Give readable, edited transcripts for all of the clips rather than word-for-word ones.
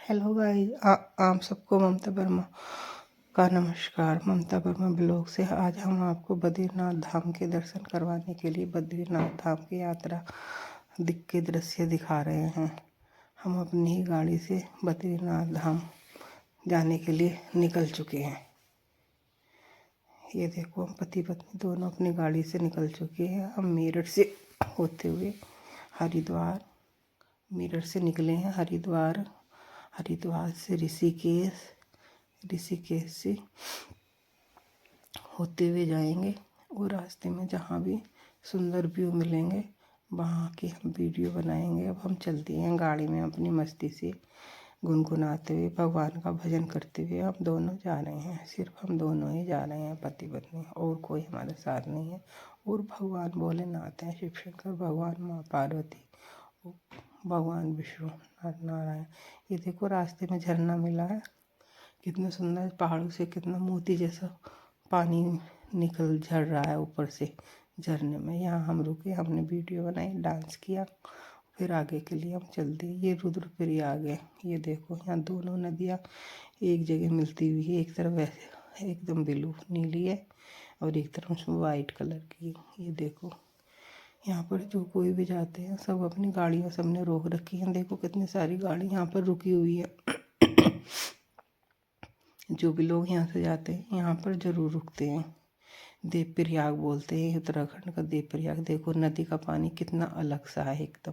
Hello guys, आप सबको ममता वर्मा का नमस्कार। ममता वर्मा ब्लॉग से आज हम आपको बद्रीनाथ धाम के दर्शन करवाने के लिए बद्रीनाथ धाम की यात्रा के दृश्य दिखा रहे हैं। हम अपनी ही गाड़ी से बद्रीनाथ धाम जाने के लिए निकल चुके हैं। ये देखो, हम पति पत्नी दोनों अपनी गाड़ी से निकल चुके हैं। हम मेरठ से होते हुए हरिद्वार, मेरठ से निकले हैं हरिद्वार से ऋषिकेश से होते हुए जाएंगे और रास्ते में जहाँ भी सुंदर व्यू मिलेंगे वहाँ की हम वीडियो बनाएंगे। अब हम चलते हैं गाड़ी में अपनी मस्ती से गुनगुनाते हुए, भगवान का भजन करते हुए हम दोनों जा रहे हैं। सिर्फ हम दोनों ही जा रहे हैं, पति पत्नी, और कोई हमारे साथ नहीं है। और भगवान भोलेनाथ हैं, शिव शंकर भगवान, माँ पार्वती, भगवान विष्णु नारायण। ये देखो, रास्ते में झरना मिला है, कितना सुंदर, पहाड़ों से कितना मोती जैसा पानी निकल झड़ रहा है ऊपर से झरने में। यहाँ हम रुके, हमने वीडियो बनाई, डांस किया, फिर आगे के लिए हम चल दिए। ये रुद्रप्रयाग है। ये देखो, यहाँ दोनों नदियाँ एक जगह मिलती हुई है। एक तरफ ऐसे एकदम ब्लू नीली है और एक तरफ उसमें वाइट कलर की। ये देखो, यहाँ पर जो कोई भी जाते हैं सब अपनी गाड़ियाँ सबने रोक रखी हैं। देखो कितनी सारी गाड़ी यहाँ पर रुकी हुई है। जो भी लोग यहाँ से जाते हैं यहाँ पर ज़रूर रुकते हैं। देवप्रयाग बोलते हैं उत्तराखंड का देवप्रयाग। देखो नदी का पानी कितना अलग सा है, एकदम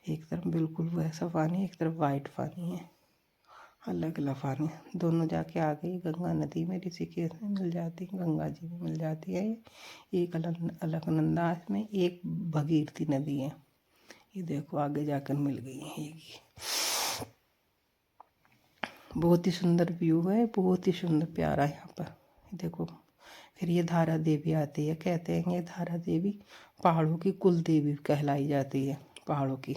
एक तरफ बिल्कुल वैसा पानी, एक तरफ वाइट पानी है, अलग अलग पानी। दोनों जाके आ गई गंगा नदी में, ऋषिकेश में मिल जाती है, गंगा जी में मिल जाती है। एक अलकनंदा में, एक भगीरथी नदी है। ये देखो आगे जाकर मिल गई है। ये बहुत ही सुंदर व्यू है, बहुत ही सुंदर प्यारा है यहाँ पर। देखो, फिर ये धारा देवी आती है। कहते हैं ये धारा देवी पहाड़ों की कुल देवी कहलाई जाती है। पहाड़ों की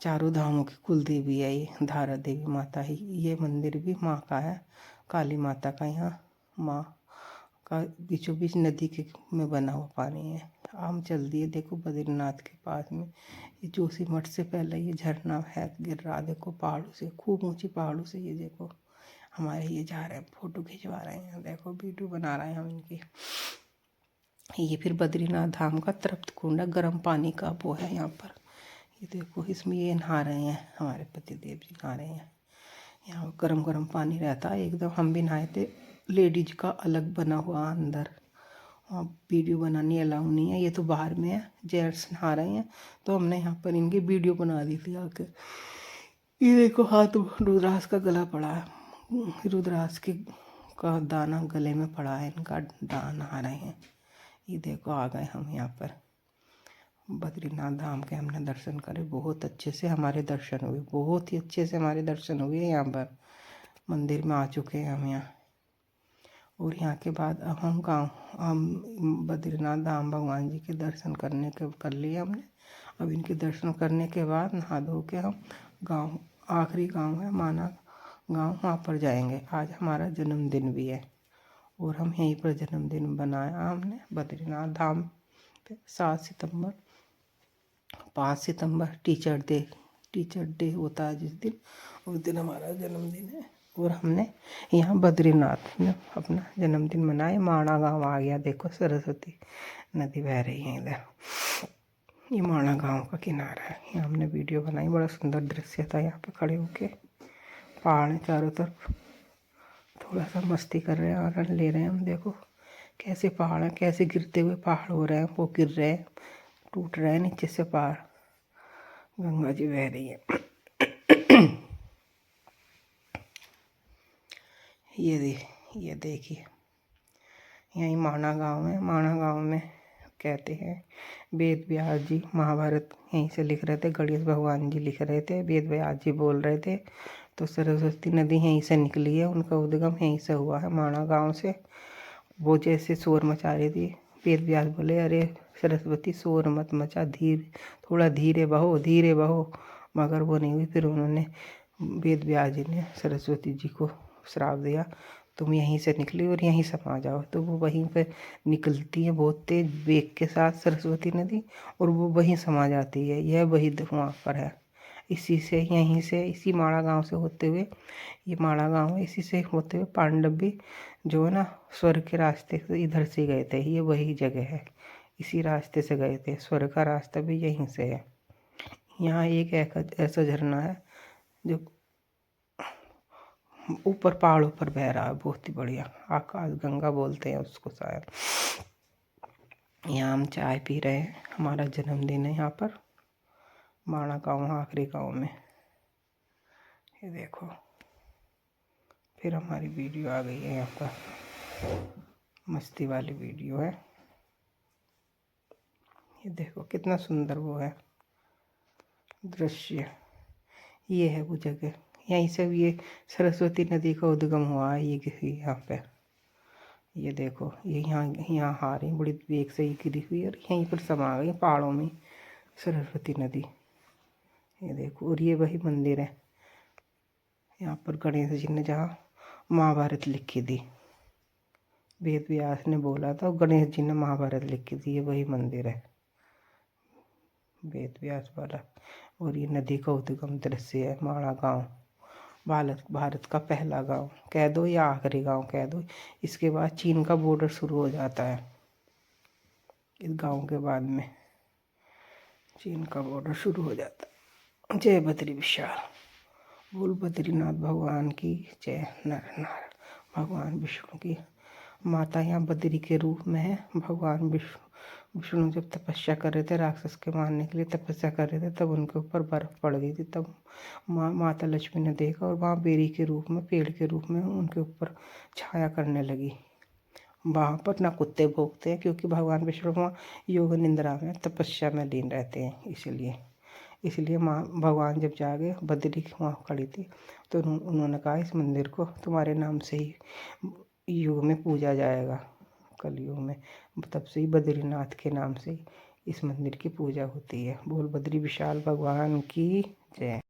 चारों धामों की कुल देवी है ये धारा देवी माता ही। ये मंदिर भी माँ का है, काली माता का। यहाँ माँ का बीचों बीच नदी के में बना हुआ पानी है। हम चल दिए, देखो बद्रीनाथ के पास में ये जोशीमठ से पहले ये झरना है, गिर रहा। देखो पहाड़ों से, खूब ऊंची पहाड़ों से। ये देखो हमारे ये जा रहे हैं, फोटो खिंचवा रहे हैं, देखो वीडियो बना रहे हैं हम इनकी। ये फिर बद्रीनाथ धाम का तृप्त कुंड है, गर्म पानी का वो है यहाँ पर। ये देखो, इसमें ये नहा रहे हैं, हमारे पति देव जी नहा रहे हैं। यहाँ गर्म गर्म पानी रहता है एकदम। हम भी नहाए थे, लेडीज का अलग बना हुआ अंदर। वहाँ वीडियो बनानी अलाउ नहीं है, ये तो बाहर में है। जेंट्स नहा रहे हैं तो हमने यहाँ पर इनकी वीडियो बना दी थी आके। ये देखो, हाथ रुद्राक्ष का गला पड़ा है, रुद्राक्ष के का दाना गले में पड़ा है, इनका दान नहा रहे हैं। ये देखो आ गए हम यहाँ पर बद्रीनाथ धाम के। हमने दर्शन करे, बहुत अच्छे से हमारे दर्शन हुए, बहुत ही अच्छे से हमारे दर्शन हुए। यहाँ पर मंदिर में आ चुके हैं हम यहाँ। और यहाँ के बाद अब हम बद्रीनाथ धाम भगवान जी के दर्शन कर लिए हमने। अब इनके दर्शन करने के बाद नहा धो के हम गांव, आखिरी गांव है माना गांव, वहाँ पर जाएंगे। आज हमारा जन्मदिन भी है और हम यहीं पर जन्मदिन बनाया हमने बद्रीनाथ धाम पे। 5 सितंबर टीचर डे होता है जिस दिन, उस दिन हमारा जन्मदिन है। और हमने यहाँ बद्रीनाथ में अपना जन्मदिन मनाए। माणा गांव आ गया, देखो सरस्वती नदी बह रही है इधर। ये माणा गांव का किनारा है। यहाँ हमने वीडियो बनाई, बड़ा सुंदर दृश्य था। यहाँ पे खड़े होके पहाड़ हैं चारों तरफ, थोड़ा सा मस्ती कर रहे हैं, आनंद ले रहे हैं हम। देखो कैसे पहाड़ हैं, कैसे गिरते हुए पहाड़ हो रहे हैं, वो गिर रहे हैं, टूट रहे हैं नीचे से पहाड़। गंगा जी बह रही है। ये देखिए, यही माणा गांव है। माणा गांव में कहते हैं वेद व्यास जी महाभारत यहीं से लिख रहे थे, गणेश भगवान जी लिख रहे थे, वेद व्यास जी बोल रहे थे। तो सरस्वती नदी यहीं से निकली है, उनका उद्गम यहीं से हुआ है, माणा गांव से। वो जैसे शोर मचा रही थी, वेद व्यास बोले अरे सरस्वती शोर मत मचा, थोड़ा धीरे बहो, धीरे बहो। मगर वो नहीं हुई। फिर उन्होंने, वेद व्यास जी ने सरस्वती जी को श्राप दिया, तुम यहीं से निकली और यहीं समा जाओ। तो वो वहीं पे निकलती है बहुत तेज वेग के साथ सरस्वती नदी, और वो वहीं समा जाती है। यह वही वहाँ पर है, इसी से यहीं से इसी माड़ा गांव से होते हुए, ये माड़ा गांव है, इसी से होते हुए पांडव भी जो है ना स्वर्ग के रास्ते से इधर से गए थे। ये वही जगह है, इसी रास्ते से गए थे, स्वर्ग का रास्ता भी यहीं से है। यहाँ एक ऐसा झरना है जो ऊपर पहाड़ों पर बह रहा है, बहुत ही बढ़िया, आकाश गंगा बोलते हैं उसको शायद। यहाँ हम चाय पी रहे हैं, हमारा जन्मदिन है यहाँ पर माणा गाँव, आखिरी गाँव में। ये देखो फिर हमारी वीडियो आ गई है यहाँ पर, मस्ती वाली वीडियो है। ये देखो कितना सुंदर वो है दृश्य। ये है वो जगह, यहीं से ये सरस्वती नदी का उद्गम हुआ है। ये यहाँ पे ये देखो, ये यहाँ आ रही बड़ी वेग से ही गिरी हुई और यहीं पर समा गई पहाड़ों में सरस्वती नदी। ये देखो, और ये वही मंदिर है यहाँ पर गणेश जी ने जहाँ महाभारत लिखी थी, वेद व्यास ने बोला था, गणेश जी ने महाभारत लिखी थी। ये वही मंदिर है वेद व्यास वाला। और ये नदी का उद्गम दृश्य है माणा गाँव, भारत का पहला गांव कह दो या आखिरी गांव कह दो। इसके बाद चीन का बॉर्डर शुरू हो जाता है, इस गांव के बाद में चीन का बॉर्डर शुरू हो जाता है। जय बद्री विशाल, बोल बद्रीनाथ भगवान की जय। नर नारायण भगवान विष्णु की माता यहाँ बद्री के रूप में है। भगवान विष्णु जब तपस्या कर रहे थे, राक्षस के मारने के लिए तपस्या कर रहे थे, तब उनके ऊपर बर्फ पड़ गई थी। तब माता लक्ष्मी ने देखा और वहाँ बेरी के रूप में, पेड़ के रूप में उनके ऊपर छाया करने लगी। वहाँ पर ना कुत्ते भौंकते हैं, क्योंकि भगवान विष्णु वहाँ योग निंद्रा में, तपस्या में लीन रहते हैं। इसलिए माँ भगवान जब जागे, बद्री वहाँ खड़ी थी, तो उन्होंने कहा इस मंदिर को तुम्हारे नाम से ही युग में पूजा जाएगा, कलयुग में। तब से ही बद्रीनाथ के नाम से इस मंदिर की पूजा होती है। बोल बद्री विशाल भगवान की जय।